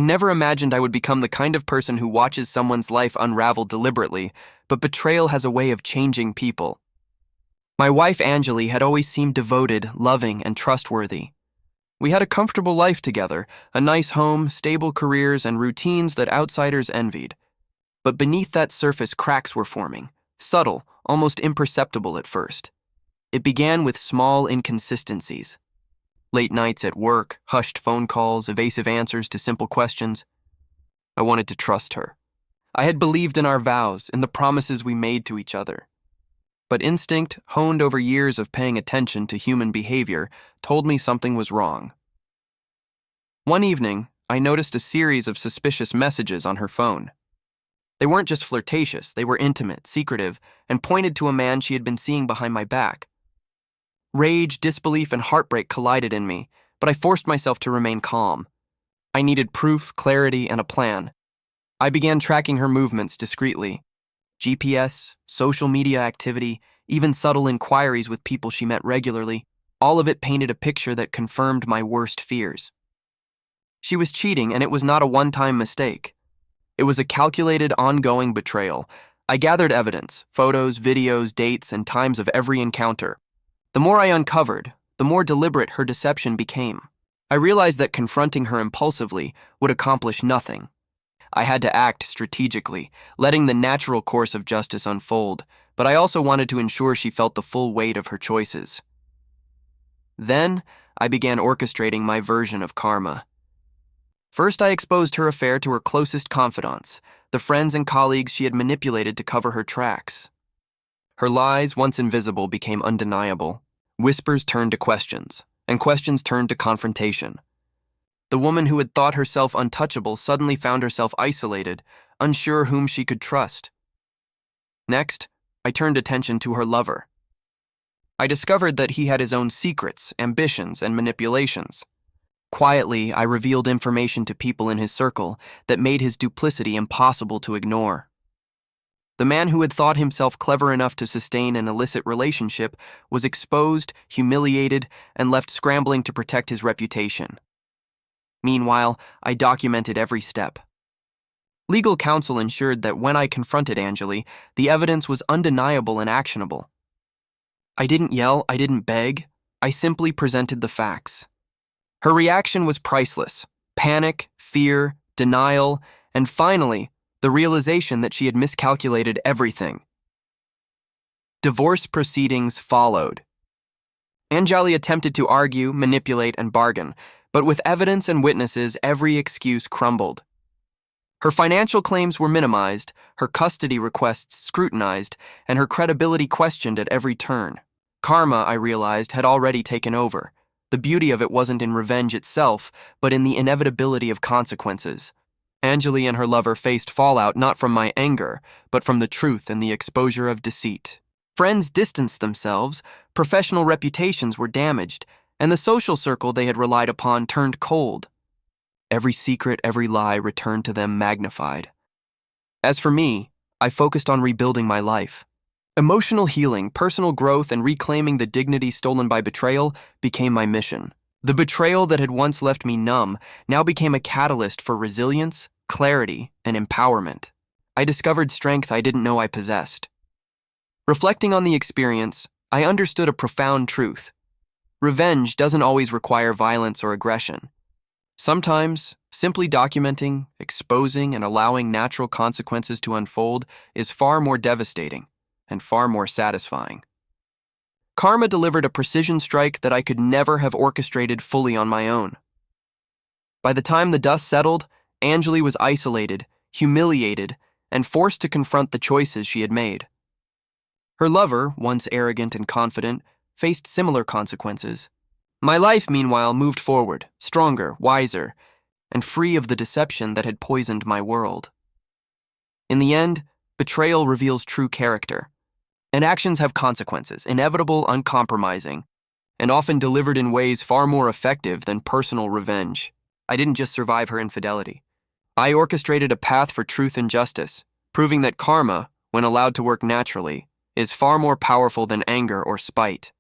never imagined I would become the kind of person who watches someone's life unravel deliberately, but betrayal has a way of changing people. My wife, Anjali, had always seemed devoted, loving, and trustworthy. We had a comfortable life together, a nice home, stable careers, and routines that outsiders envied. But beneath that surface, cracks were forming, subtle, almost imperceptible at first. It began with small inconsistencies. Late nights at work, hushed phone calls, evasive answers to simple questions. I wanted to trust her. I had believed in our vows, in the promises we made to each other. But instinct, honed over years of paying attention to human behavior, told me something was wrong. One evening, I noticed a series of suspicious messages on her phone. They weren't just flirtatious, they were intimate, secretive, and pointed to a man she had been seeing behind my back. Rage, disbelief, and heartbreak collided in me, but I forced myself to remain calm. I needed proof, clarity, and a plan. I began tracking her movements discreetly. GPS, social media activity, even subtle inquiries with people she met regularly, all of it painted a picture that confirmed my worst fears. She was cheating, and it was not a one-time mistake. It was a calculated, ongoing betrayal. I gathered evidence, photos, videos, dates, and times of every encounter. The more I uncovered, the more deliberate her deception became. I realized that confronting her impulsively would accomplish nothing. I had to act strategically, letting the natural course of justice unfold, but I also wanted to ensure she felt the full weight of her choices. Then, I began orchestrating my version of karma. First, I exposed her affair to her closest confidants, the friends and colleagues she had manipulated to cover her tracks. Her lies, once invisible, became undeniable. Whispers turned to questions, and questions turned to confrontation. The woman who had thought herself untouchable suddenly found herself isolated, unsure whom she could trust. Next, I turned attention to her lover. I discovered that he had his own secrets, ambitions, and manipulations. Quietly, I revealed information to people in his circle that made his duplicity impossible to ignore. The man who had thought himself clever enough to sustain an illicit relationship was exposed, humiliated, and left scrambling to protect his reputation. Meanwhile, I documented every step. Legal counsel ensured that when I confronted Anjali, the evidence was undeniable and actionable. I didn't yell, I didn't beg, I simply presented the facts. Her reaction was priceless: panic, fear, denial, and finally, the realization that she had miscalculated everything. Divorce proceedings followed. Anjali attempted to argue, manipulate, and bargain, but with evidence and witnesses, every excuse crumbled. Her financial claims were minimized, her custody requests scrutinized, and her credibility questioned at every turn. Karma, I realized, had already taken over. The beauty of it wasn't in revenge itself, but in the inevitability of consequences. Anjali and her lover faced fallout not from my anger, but from the truth and the exposure of deceit. Friends distanced themselves, professional reputations were damaged, and the social circle they had relied upon turned cold. Every secret, every lie returned to them magnified. As for me, I focused on rebuilding my life. Emotional healing, personal growth, and reclaiming the dignity stolen by betrayal became my mission. The betrayal that had once left me numb now became a catalyst for resilience, clarity, and empowerment. I discovered strength I didn't know I possessed. Reflecting on the experience, I understood a profound truth. Revenge doesn't always require violence or aggression. Sometimes, simply documenting, exposing, and allowing natural consequences to unfold is far more devastating and far more satisfying. Karma delivered a precision strike that I could never have orchestrated fully on my own. By the time the dust settled, Anjali was isolated, humiliated, and forced to confront the choices she had made. Her lover, once arrogant and confident, faced similar consequences. My life, meanwhile, moved forward, stronger, wiser, and free of the deception that had poisoned my world. In the end, betrayal reveals true character. And actions have consequences, inevitable, uncompromising, and often delivered in ways far more effective than personal revenge. I didn't just survive her infidelity. I orchestrated a path for truth and justice, proving that karma, when allowed to work naturally, is far more powerful than anger or spite.